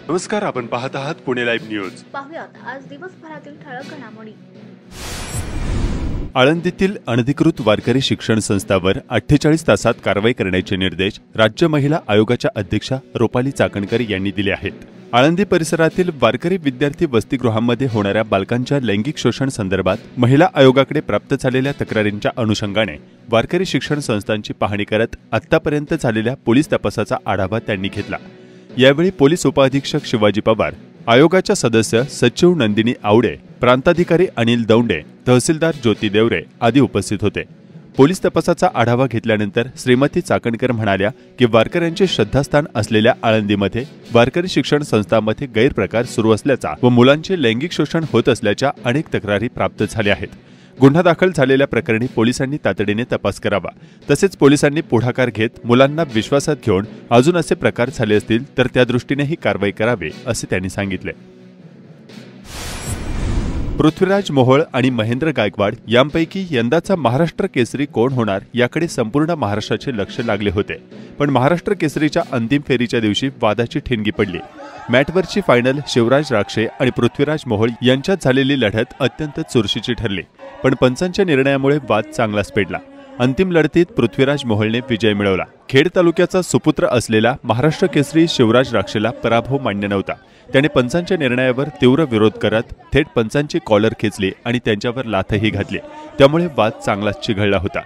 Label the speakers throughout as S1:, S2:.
S1: नमस्कार, आपण पाहत आहात पुणे लाईव्ह न्यूज।
S2: पाहुयात आज दिवसभरातील ठळक घडामोडी।
S1: आळंदीतील अनधिकृत वारकरी शिक्षण संस्थावर 48 तासात कारवाई करण्याचे निर्देश राज्य महिला आयोगाच्या अध्यक्षा रुपाली चाकणकर यांनी दिले आहेत। आळंदी परिसरातील वारकरी विद्यार्थी वसतिगृहांमध्ये होणाऱ्या बालकांच्या लैंगिक शोषण संदर्भात महिला आयोगाकडे प्राप्त झालेल्या तक्रारींच्या अनुषंगाने वारकरी शिक्षण संस्थांची पाहणी करत आतापर्यंत झालेल्या पोलीस तपासाचा आढावा त्यांनी घेतला। यावेळी पोलीस उपअधीक्षक शिवाजी पवार, आयोगाच्या सदस्य सचिव नंदिनी आवडे, प्रांताधिकारी अनिल दौंडे, तहसीलदार ज्योती देवरे आदी उपस्थित होते। पोलीस तपासाचा आढावा घेतल्यानंतर श्रीमती चाकणकर म्हणाल्या की वारकऱ्यांचे श्रद्धास्थान असलेल्या आळंदीमध्ये वारकरी शिक्षण संस्थांमध्ये गैरप्रकार सुरू असल्याचा व मुलांचे लैंगिक शोषण होत असल्याच्या अनेक तक्रारी प्राप्त झाल्या आहेत। गुन्हा दाखल झालेल्या प्रकरणी पोलिसांनी तातडीने तपास करावा, तसेच पोलिसांनी पुढाकार घेत मुलांना विश्वासात घेऊन अजून असे प्रकार झाले असतील तर त्या दृष्टीनेही कारवाई करावी असे त्यांनी सांगितले। पृथ्वीराज मोहोळ आणि महेंद्र गायकवाड यांपैकी यंदाचा महाराष्ट्र केसरी कोण होणार याकडे संपूर्ण महाराष्ट्राचे लक्ष लागले होते, पण महाराष्ट्र केसरीच्या अंतिम फेरीच्या दिवशी वादाची ठिणगी पडली। मॅटवरची फायनल शिवराज राक्षे आणि पृथ्वीराज मोहोळ यांच्यात झालेली लढत अत्यंत चुरशीची ठरली, पण पंचांच्या निर्णयामुळे वाद चांगलाच पेटला। अंतिम लढतीत पृथ्वीराज मोहोळने विजय मिळवला। खेड तालुक्याचा सुपुत्र असलेला महाराष्ट्र केसरी शिवराज राक्षेला पराभव मान्य नव्हता। त्याने पंचांच्या निर्णयावर तीव्र विरोध करत थेट पंचांची कॉलर खेचली आणि त्यांच्यावर लाथही घातली, त्यामुळे वाद चांगलाच चिघळला होता।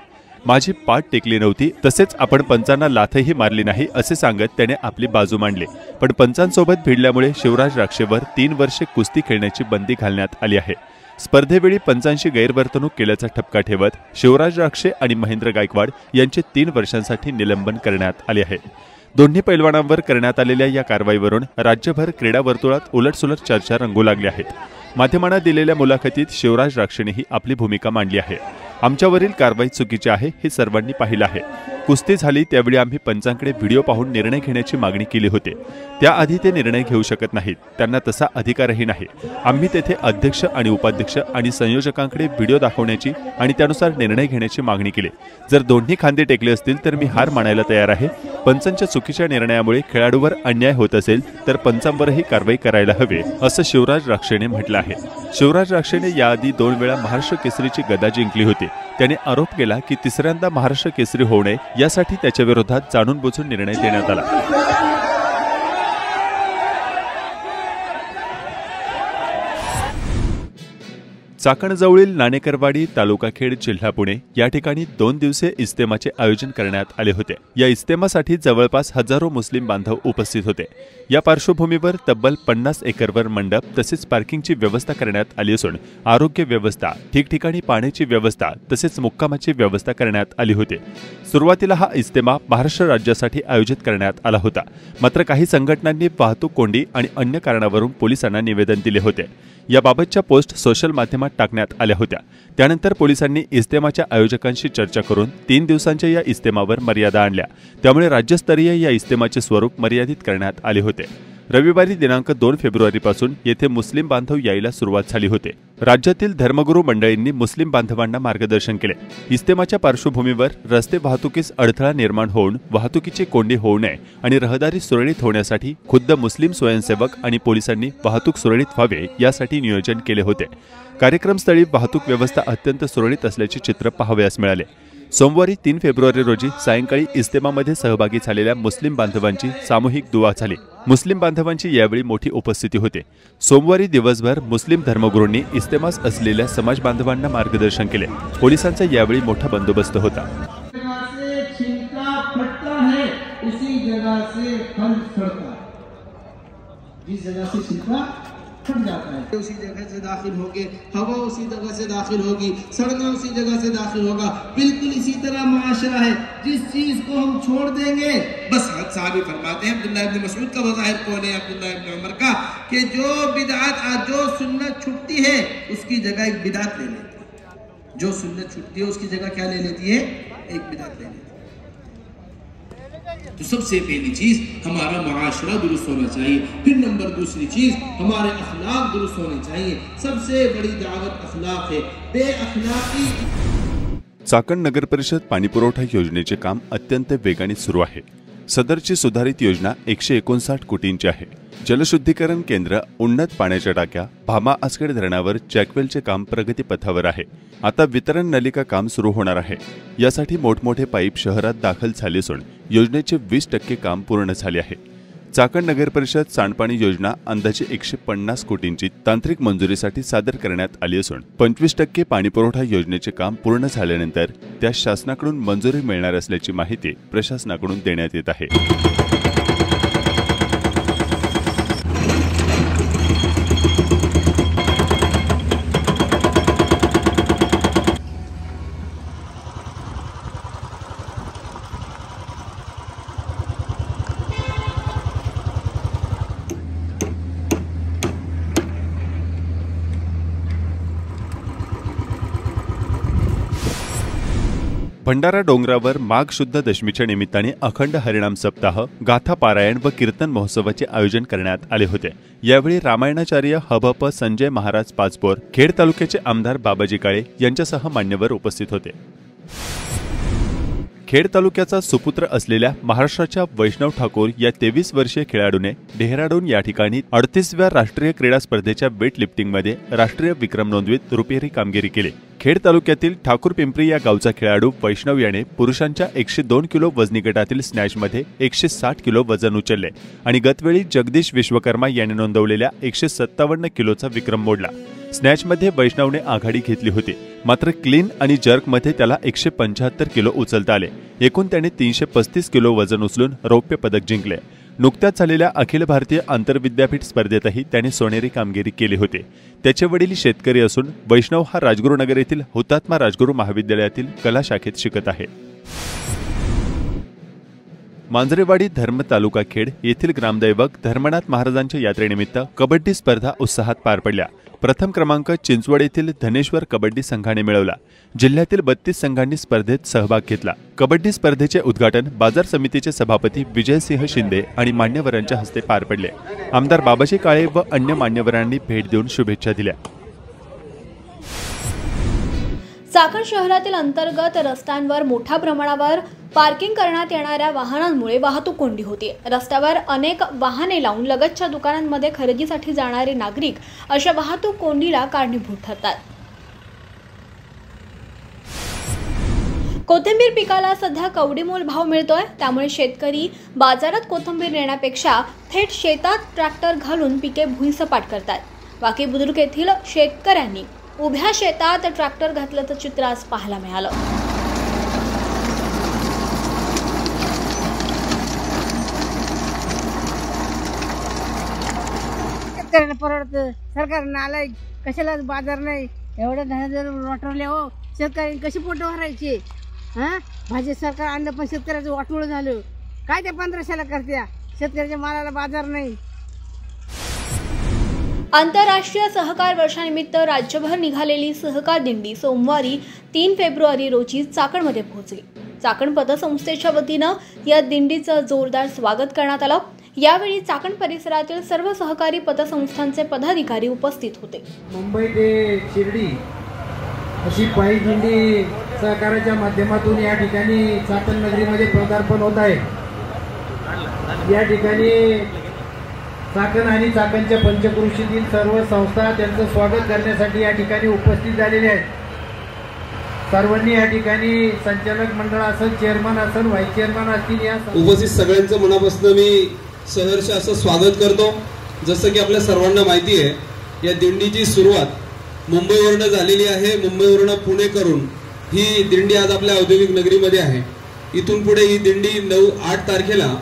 S1: माझी पाठ टेकली नव्हती, तसेच आपण पंचांना लाथही मारली नाही असे सांगत त्याने आपली बाजू मांडली, पण पंचांसोबत भिडल्यामुळे शिवराज राक्षेवर 3 वर्षे कुस्ती खेळण्याची बंदी घालण्यात आली आहे। स्पर्धेवेळी पंचांशी गैरवर्तणूक केल्याचा ठपका ठेवत शिवराज राक्षे आणि महेंद्र गायकवाड यांचे 3 वर्षांसाठी निलंबन करण्यात आले आहे। दोन्ही पैलवानांवर करण्यात आलेल्या या कारवाईवरून राज्यभर क्रीडा वर्तुळात उलटसुलट चर्चा रंगू लागल्या आहेत। माध्यमांना दिलेल्या मुलाखतीत शिवराज राक्षेनेही आपली भूमिका मांडली आहे। आमच्यावरील कारवाई चुकीची आहे हे सर्वांनी पाहिलं आहे। कुस्ती झाली त्यावेळी आम्ही पंचांकडे व्हिडिओ पाहून निर्णय घेण्याची मागणी केली होती, त्याआधी ते निर्णय घेऊ शकत नाहीत, त्यांना तसा अधिकारही नाही। आम्ही तेथे अध्यक्ष आणि उपाध्यक्ष आणि संयोजकांकडे व्हिडिओ दाखवण्याची आणि त्यानुसार निर्णय घेण्याची मागणी केली। जर दोन्ही खांदे टेकले असतील तर मी हार मानायला तयार आहे। पंचांच्या चुकीच्या निर्णयामुळे खेळाडूवर अन्याय होत असेल तर पंचांवरही कारवाई करायला हवी असं शिवराज राक्षेने म्हटलं आहे। शिवराज राक्षेने याआधी 2 वेळा महाराष्ट्र केसरीची गदा जिंकली होती। त्याने आरोप केला की तिसऱ्यांदा महाराष्ट्र केसरी होऊ नये यासाठी त्याच्या विरोधात जाणून बुजून निर्णय देण्यात आला। चाकणजवळील नाणेकरवाडी, तालुका खेड, जिल्हा पुणे या ठिकाणी 2 दिवसीय इज्तेमाचे आयोजन करण्यात आले होते। या इज्तेमासाठी जवळपास हजारो मुस्लिम बांधव उपस्थित होते। या पार्श्वभूमीवर तब्बल 50 एकरवर मंडप तसेच पार्किंगची व्यवस्था करण्यात आली असून आरोग्य व्यवस्था, ठिकठिकाणी पाण्याची व्यवस्था तसेच मुक्कामाची व्यवस्था करण्यात आली होती। सुरुवातीला हा इज्तेमा महाराष्ट्र राज्यासाठी आयोजित करण्यात आला होता, मात्र काही संघटनांनी वाहतूक कोंडी आणि अन्य कारणावरून पोलिसांना निवेदन दिले होते। याबाबतच्या पोस्ट सोशल माध्यमात टाकण्यात आल्या होत्या। त्यानंतर पोलिसांनी इज्तेमाच्या आयोजकांशी चर्चा करून 3 दिवसांच्या या इज्तेमावर मर्यादा आणल्या, त्यामुळे राज्यस्तरीय या इज्तेमाचे स्वरूप मर्यादित करण्यात आले होते। रविवारी दिनांक 2 फेब्रुवारीपासून येथे मुस्लिम बांधव यायला सुरुवात झाली होती। राज्यातील धर्मगुरू मंडळींनी मुस्लिम बांधवांना मार्गदर्शन केले। इज्तेमाच्या पार्श्वभूमीवर रस्ते वाहतुकीस अडथळा निर्माण होऊन वाहतुकीची कोंडी होऊ नये आणि रहदारी सुरळीत होण्यासाठी खुद्द मुस्लिम स्वयंसेवक आणि पोलिसांनी वाहतूक सुरळीत व्हावे यासाठी नियोजन केले होते। कार्यक्रमस्थळी वाहतूक व्यवस्था अत्यंत सुरळीत असल्याचे चित्र पाहावयास मिळाले। सोमवारी 3 फेब्रुवारी रोजी सायंकाळी इज्तेमामध्ये सहभागी झालेल्या मुस्लिम बांधवांची सामूहिक दुआ झाली। मुस्लिम बांधवांची यावेळी मोठी उपस्थिती होती। सोमवारी दिवसभर मुस्लिम धर्मगुरूंनी इज्तेमास असलेल्या समाज बांधवांना मार्गदर्शन केले। पोलिसांचा यावेळी मोठा बंदोबस्त होता।
S3: जाता है उसी जगह से दाखिल होंगे, हवा उसी जगह से दाखिल होगी, सड़क उसी जगह से दाखिल होगा। बिल्कुल इसी तरह मुआशरा है, जिस चीज को हम छोड़ देंगे, बस साहब ही फरमाते हैं अब्दुल्लाह इब्न मसऊद का वज़ाहिर कौल है अब्दुल्लाह इब्न उमर का कि जो बिदअत जो सुन्नत छुटती है उसकी जगह एक बिदअत ले लेती है। जो सुन्नत छुटती है उसकी जगह क्या ले लेती है, एक बिदअत ले लेती है। तो सबसे पहली चीज हमारा मुआशरा दुरुस्त होना चाहिए, फिर नंबर दूसरी चीज हमारे अखलाक दुरुस्त होने चाहिए। सबसे बड़ी दावत अखलाक है। बेअखलाकी
S1: चाकण नगर परिषद पाणी पुरवठा योजनेचे काम अत्यंत वेगाने सुरू आहे। सदरची सुधारित योजना 159 कोटींची आहे। जलशुद्धीकरण केंद्र, उन्नत पाण्याच्या टाक्या, भामा आसखेड धरणावर जॅकवेलचे काम प्रगतीपथावर आहे। आता वितरण नलिका काम सुरू होणार आहे। यासाठी मोठमोठे पाईप शहरात दाखल झाले असून योजनेचे 20% काम पूर्ण झाले आहे। चाकण नगर परिषद सांडपाणी योजना अंदाजे 150 कोटींची तांत्रिक मंजुरीसाठी सादर करण्यात आली असून 25% पाणीपुरवठा योजनेचे काम पूर्ण झाल्यानंतर त्या शासनाकडून मंजुरी मिळणार असल्याची माहिती प्रशासनाकडून देण्यात येत आहे। भंडारा डोंगरावर माघ शुद्ध दशमीच्या निमित्ताने अखंड हरिनाम सप्ताह, गाथा पारायण व कीर्तन महोत्सवाचे आयोजन करण्यात आले होते। यावेळी रामायणाचार्य हभप संजय महाराज पाचपोर, खेड तालुक्याचे आमदार बाबाजी काळे यांच्यासह मान्यवर उपस्थित होते। खेड तालुक्याचा सुपुत्र असलेल्या महाराष्ट्राच्या वैष्णव ठाकूर या 23 वर्षीय खेळाडूने डेहराडून या ठिकाणी 38व्या राष्ट्रीय क्रीडा स्पर्धेच्या वेट लिफ्टिंगमध्ये राष्ट्रीय विक्रम नोंदवीत रुपेरी कामगिरी केली। खेड तालुक्यातील ठाकूर पिंपरी या गावचा खेळाडू वैष्णव याने पुरुषांच्या 102 किलो वजनी गटातील स्नॅचमध्ये 160 किलो वजन उचलले आणि गतवेळी जगदीश विश्वकर्मा याने नोंदवलेल्या 157 किलोचा विक्रम मोडला। स्नॅचमध्ये वैष्णवने आघाडी घेतली होती, मात्र क्लीन आणि जर्कमध्ये त्याला 175 किलो उचलता आले। एकूण त्याने 335 किलो वजन उचलून रौप्य पदक जिंकले। नुकत्याच झालेल्या अखिल भारतीय आंतरविद्यापीठ स्पर्धेतही त्याने सोनेरी कामगिरी केली होती। त्याचे वडील शेतकरी असून वैष्णव हा राजगुरुनगर येथील हुतात्मा राजगुरू महाविद्यालयातील कला शाखेत शिकत आहे। मांजरेवाडी धर्म तालुका खेड येथील ग्रामदैवक धर्मनाथ महाराजांच्या यात्रेनिमित्त कबड्डी स्पर्धा उत्साहात पार पडल्या। प्रथम क्रमांक चिंचवड येथील धनेश्वर कबड्डी संघाने मिळवला। जिल्ह्यातील 32 संघांनी स्पर्धेत सहभाग घेतला। कबड्डी स्पर्धेचे उद्घाटन बाजार समितीचे सभापती विजयसिंह शिंदे आणि मान्यवरांच्या हस्ते पार पडले। आमदार बाबाजी काळे व अन्य मान्यवरांनी भेट देऊन शुभेच्छा दिल्या।
S2: चाकण शहरातील अंतर्गत रस्त्यांवर मोठ्या प्रमाणावर पार्किंग करण्यात येणाऱ्या वाहनांमुळे वाहतूक कोंडी होती। रस्त्यावर अनेक वाहने लावून लगतच्या दुकानांमध्ये खरेदीसाठी जाणारे नागरिक अशा वाहतूक कोंडीला कारणीभूत ठरतात। कोथिंबीर पिकाला सध्या कवडीमोल भाव मिळतोय, त्यामुळे शेतकरी बाजारात कोथिंबीर नेण्यापेक्षा थेट शेतात ट्रॅक्टर घालून पिके भुईसपाट करतात। वाकी बुद्रुक येथील शेतकऱ्यांनी उभ्या शेतात ट्रॅक्टर घातल्याचं चित्र आज पाहायला मिळालं।
S4: शेतकऱ्यांना परवडतं, सरकारनं आलंय कशाला बाजार नाही, एवढं धन जर वाटवले हो शेतकऱ्यांनी कशी पोट भरायची? भाजी सरकार आणलं पण शेतकऱ्याचं वाटोळं झालं। काय ते 1500ला करत्या, शेतकऱ्याच्या मालाला बाजार नाही।
S2: आंतरराष्ट्रीय सहकार वर्षानिमित्त राज्यभर निघालेली सहकार दिंडी सोमवारी 3 फेब्रुवारी रोजी चाकणमध्ये पोहोचली। चाकण पतसंस्थेच्या वतीनं या दिंडीचं जोरदार स्वागत करण्यात आलं। यावेळी चाकण परिसरातील सर्व सहकारी पतसंस्थांचे पदाधिकारी उपस्थित होते।
S5: मुंबई ते शिर्डी अशी पायी दिंडी सहकाराच्या माध्यमातून या ठिकाणी चाकण नगरीमध्ये पदार्पण होत आहे। या ठिकाणी चाकण आणि चाकणच्या पंचक्रोशीतील सर्व संस्था त्यांचं स्वागत करण्यासाठी या ठिकाणी उपस्थित झालेले आहेत। सर्वांनी या ठिकाणी संचालक मंडळ असेल, चेअरमन असेल, व्हाईस चेअरमन असतील, या
S6: उपस्थित सगळ्यांचं मनापासून मी सहर्ष असं स्वागत करतो। जसं की आपल्या सर्वांना माहिती आहे, या दिंडीची सुरुवात मुंबईवरून झालेली आहे। मुंबईवरून पुणे करून ही दिंडी आज आपल्या औद्योगिक नगरीमध्ये आहे। इथून पुढे ही दिंडी 9-8 तारखेला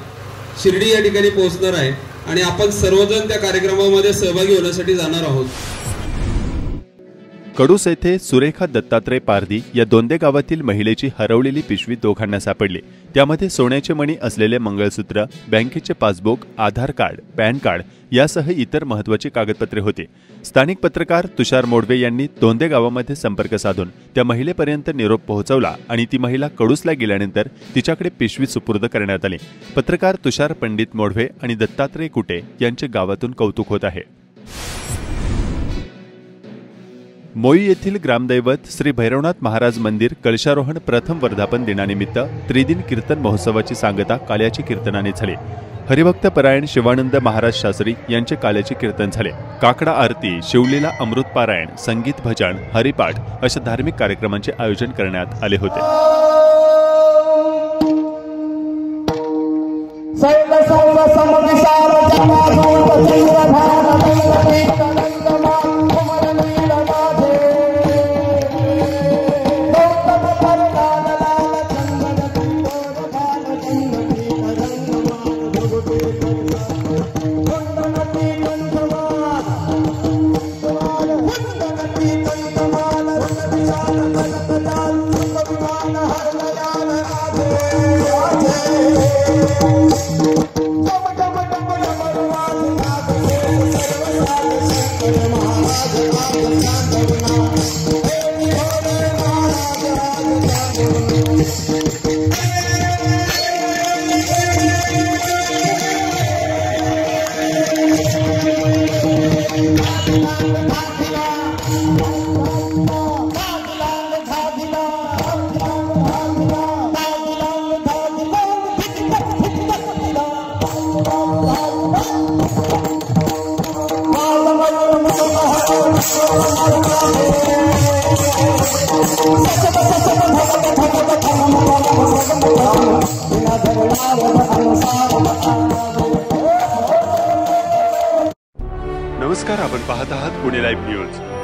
S6: शिर्डी या ठिकाणी पोहोचणार आहे आणि आपण सर्वजण त्या कार्यक्रमामध्ये सहभागी होण्यासाठी जाणार आहोत।
S1: कडूस येथे सुरेखा दत्तात्रय पारधी या दोंदे गावातील महिलेची हरवलेली पिशवी दोघांना सापडली। त्यामध्ये सोन्याचे मणी असलेले मंगळसूत्र, बँकेचे पासबुक, आधार कार्ड, पॅन कार्ड यासह इतर महत्त्वाची कागदपत्रे होती। स्थानिक पत्रकार तुषार मोडवे यांनी दोंदे गावामध्ये संपर्क साधून त्या महिलेपर्यंत निरोप पोहोचवला आणि ती महिला कडूसला गेल्यानंतर तिच्याकडे पिशवी सुपूर्द करण्यात आली। पत्रकार तुषार पंडित मोडवे आणि दत्तात्रय कुटे यांचे गावातून कौतुक होत आहे। मोई येथील ग्रामदैवत श्री भैरवनाथ महाराज मंदिर कलशारोहण प्रथम वर्धापन दिनानिमित्त त्रिदिन कीर्तन महोत्सवाची सांगता काल्याची कीर्तनाने झाली। हरिभक्त परायण शिवानंद महाराज शास्त्री यांचे काल्याचे कीर्तन झाले। काकडा आरती, शिवलीला अमृत पारायण, संगीत भजन, हरिपाठ अशा धार्मिक कार्यक्रमांचे आयोजन करण्यात आले होते। नमस्कार, आपण पाहत आहात पुणे लाईव्ह न्यूज।